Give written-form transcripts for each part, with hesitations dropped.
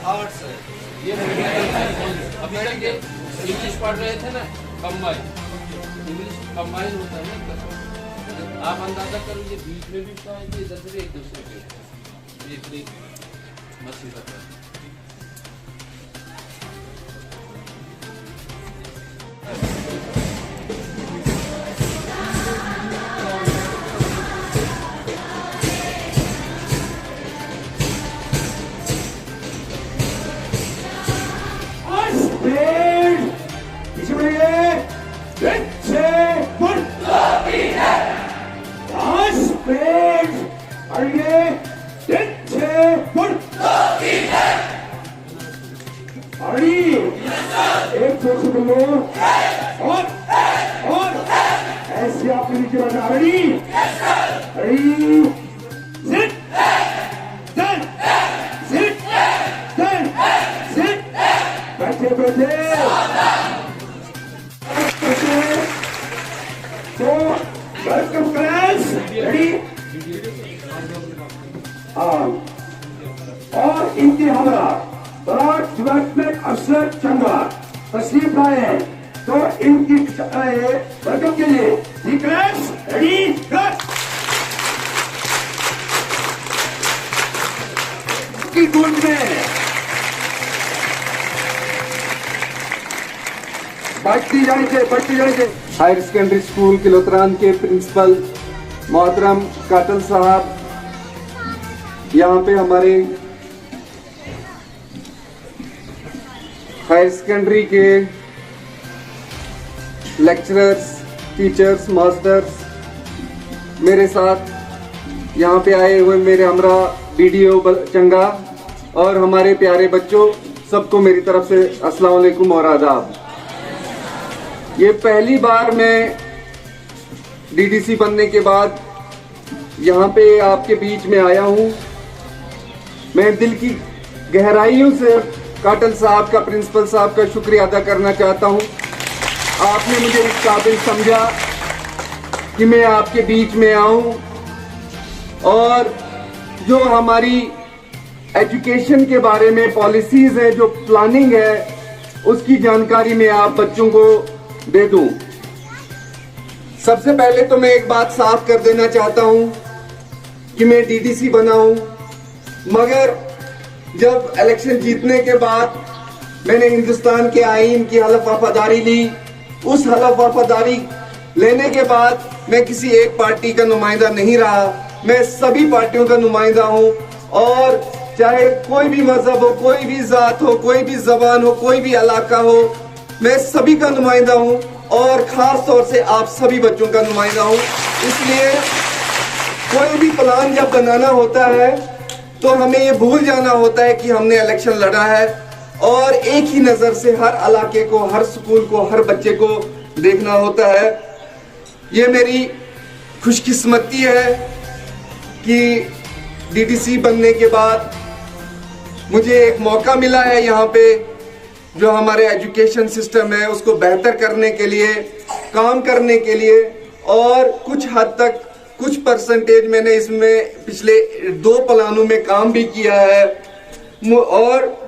Arts है। ये अभी तक ये इंग्लिश पढ़ रहे थे ना, कंबाइन इंग्लिश कंबाइन होता है ना। आप अंदाजा करोगे बीच में भी पाएंगे, इधर से भी एक दूसरे के इतनी मुसीबत है। और ऐसे आप नीचे बैठा। Ready ready sit down sit down sit बैठे बैठे तो वेलकम क्लास। रेडी और इनके हमरा ब्लॉक डेवलपमेंट अफसर चंदा तस्लीफ लाए तो इनकी वेलकम के लिए रेडी की गूंज में बढ़ती जानी चाहिए। हायर सेकेंडरी स्कूल किलोतरान के प्रिंसिपल मोहतरम काटल साहब, यहाँ पे हमारे हायर सेकेंडरी के लेक्चरर्स, टीचर्स, मास्टर्स, मेरे साथ यहाँ पे आए हुए मेरे हमरा बीडीओ चंगा और हमारे प्यारे बच्चों, सबको मेरी तरफ से अस्सलाम वालेकुम और आदाब। ये पहली बार मैं डीडीसी बनने के बाद यहाँ पे आपके बीच में आया हूँ। मैं दिल की गहराइयों से काटल साहब का, प्रिंसिपल साहब का शुक्रिया अदा करना चाहता हूँ। आपने मुझे इस काबिल समझा कि मैं आपके बीच में आऊं और जो हमारी एजुकेशन के बारे में पॉलिसीज है, जो प्लानिंग है, उसकी जानकारी मैं आप बच्चों को दे दूं। सबसे पहले तो मैं एक बात साफ कर देना चाहता हूं कि मैं डीडीसी बना हूं, मगर जब इलेक्शन जीतने के बाद मैंने हिंदुस्तान के आईन की हलफ वफादारी ली। उस हलफ वफादारी लेने के बाद मैं किसी एक पार्टी का नुमाइंदा नहीं रहा, मैं सभी पार्टियों का नुमाइंदा हूं। और चाहे कोई भी मजहब हो, कोई भी जात हो, कोई भी जबान हो, कोई भी इलाका हो, मैं सभी का नुमाइंदा हूं और खास तौर से आप सभी बच्चों का नुमाइंदा हूं। इसलिए कोई भी प्लान जब बनाना होता है तो हमें ये भूल जाना होता है कि हमने इलेक्शन लड़ा है और एक ही नजर से हर इलाके को, हर स्कूल को, हर बच्चे को देखना होता है। ये मेरी खुशकिस्मती है कि डीडीसी बनने के बाद मुझे एक मौका मिला है यहाँ पे जो हमारे एजुकेशन सिस्टम है उसको बेहतर करने के लिए, काम करने के लिए, और कुछ हद तक कुछ परसेंटेज मैंने इसमें पिछले 2 प्लानों में काम भी किया है। और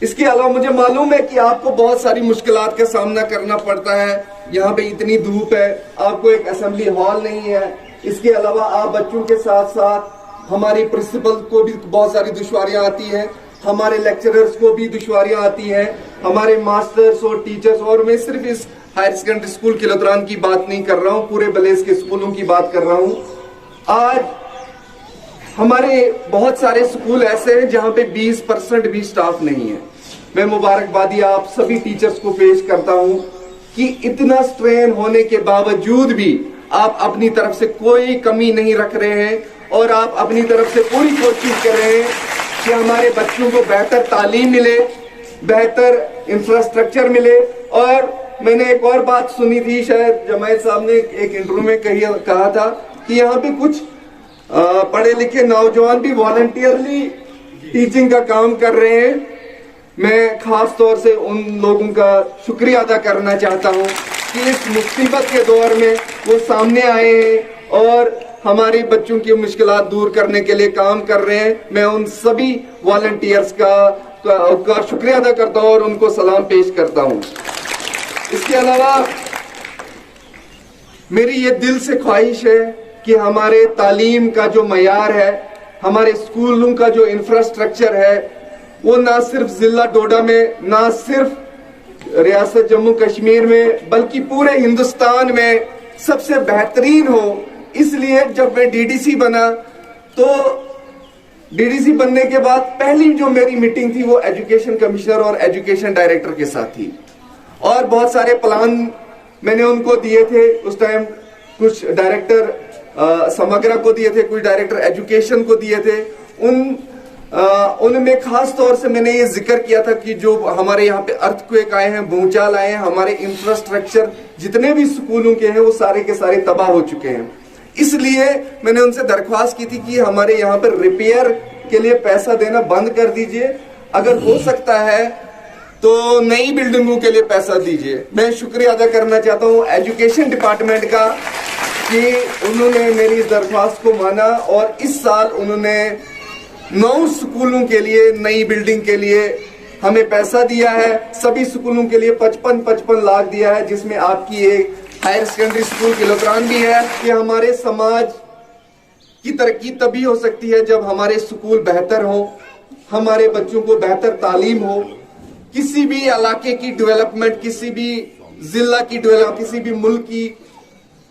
इसके अलावा मुझे मालूम है कि आपको बहुत सारी मुश्किलात का सामना करना पड़ता है। यहाँ पे इतनी धूप है, आपको एक असेंबली हॉल नहीं है। इसके अलावा आप बच्चों के साथ साथ हमारी प्रिंसिपल को भी बहुत सारी दुश्वारियां आती हैं, हमारे लेक्चरर्स को भी दुश्वारियां आती हैं, हमारे मास्टर्स और टीचर्स। और मैं सिर्फ इस हायर सेकेंडरी स्कूल किलोतरान की बात नहीं कर रहा हूँ, पूरे बलेस के स्कूलों की बात कर रहा हूँ। आज हमारे बहुत सारे स्कूल ऐसे हैं जहाँ पे 20% भी स्टाफ नहीं है। मैं मुबारकबादी आप सभी टीचर्स को पेश करता हूँ कि इतना स्ट्रेन होने के बावजूद भी आप अपनी तरफ से कोई कमी नहीं रख रहे हैं और आप अपनी तरफ से पूरी कोशिश कर रहे हैं कि हमारे बच्चों को बेहतर तालीम मिले, बेहतर इंफ्रास्ट्रक्चर मिले। और मैंने एक और बात सुनी थी, शायद जमायत साहब ने एक इंटरव्यू में कहा था कि यहाँ पे कुछ पढ़े लिखे नौजवान भी वॉलंटियरली टीचिंग का काम कर रहे हैं। मैं खास तौर से उन लोगों का शुक्रिया अदा करना चाहता हूँ कि इस मुसीबत के दौर में वो सामने आए हैं और हमारे बच्चों की मुश्किलात दूर करने के लिए काम कर रहे हैं। मैं उन सभी वॉलंटियर्स का, का शुक्रिया अदा करता हूं और उनको सलाम पेश करता हूं। इसके अलावा मेरी ये दिल से ख्वाहिश है कि हमारे तालीम का जो मयार है, हमारे स्कूलों का जो इंफ्रास्ट्रक्चर है, वो ना सिर्फ जिला डोडा में, ना सिर्फ रियासत जम्मू कश्मीर में, बल्कि पूरे हिंदुस्तान में सबसे बेहतरीन हो। इसलिए जब मैं डीडीसी बना तो डीडीसी बनने के बाद पहली जो मेरी मीटिंग थी वो एजुकेशन कमिश्नर और एजुकेशन डायरेक्टर के साथ थी और बहुत सारे प्लान मैंने उनको दिए थे। उस टाइम कुछ डायरेक्टर समग्रा को दिए थे, कुछ डायरेक्टर एजुकेशन को दिए थे। उनमें खास तौर से मैंने ये जिक्र किया था कि जो हमारे यहाँ पे अर्थक्वेक आए हैं, भूचाल आए हैं, हमारे इंफ्रास्ट्रक्चर जितने भी स्कूलों के हैं वो सारे के सारे तबाह हो चुके हैं। इसलिए मैंने उनसे दरख्वास्त की थी कि हमारे यहाँ पर रिपेयर के लिए पैसा देना बंद कर दीजिए, अगर हो सकता है तो नई बिल्डिंगों के लिए पैसा दीजिए। मैं शुक्रिया अदा करना चाहता हूँ एजुकेशन डिपार्टमेंट का कि उन्होंने मेरी इस दरख्वास्त को माना और इस साल उन्होंने 9 स्कूलों के लिए, नई बिल्डिंग के लिए हमें पैसा दिया है। सभी स्कूलों के लिए 55 लाख दिया है, जिसमें आपकी एक हायर सेकेंडरी स्कूल किलोत्रान भी है। कि हमारे समाज की तरक्की तभी हो सकती है जब हमारे स्कूल बेहतर हो, हमारे बच्चों को बेहतर तालीम हो। किसी भी इलाके की डेवलपमेंट, किसी भी जिला की डेवलपमेंट, किसी भी मुल्क की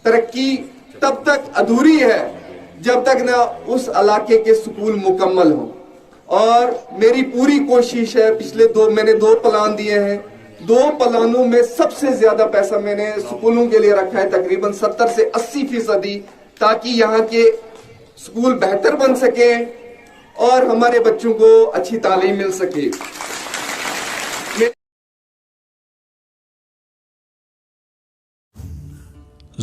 तरक्की तब तक अधूरी है जब तक ना उस इलाके के स्कूल मुकम्मल हो। और मेरी पूरी कोशिश है, मैंने 2 प्लान दिए हैं, 2 प्लानों में सबसे ज्यादा पैसा मैंने स्कूलों के लिए रखा है, तकरीबन 70 से 80%, ताकि यहाँ के स्कूल बेहतर बन सके और हमारे बच्चों को अच्छी तालीम मिल सके।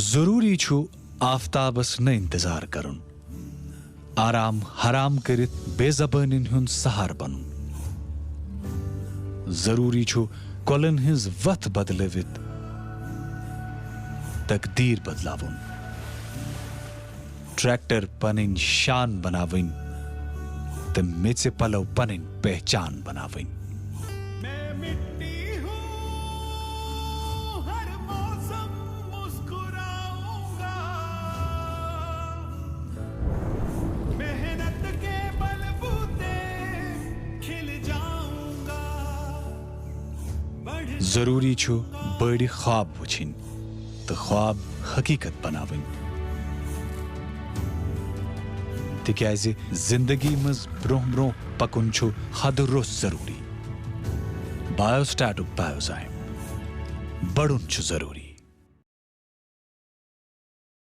जरूरी छु आफ्ताबस न इंतजार करुन, आराम हराम करित बेजबानिन हुन सहार बनूं। जरूरी छु कोलन हिंज वथ बदलवित तकदीर बदलावुन, ट्रैक्टर पनिन शान बनाविन ते मेचे पलव पनिन पहचान बनाविन। जरूरी छु बड़ी ख्वाब वुछिन तो ख्वाब हकीकत बनाविन, तिक्याज़े जिंदगी मज ब्रोह ब्रोह पकुन छु हद रोज जरूरी। बायोस्टैट बायोजाइम बड़ुन छु जरूरी।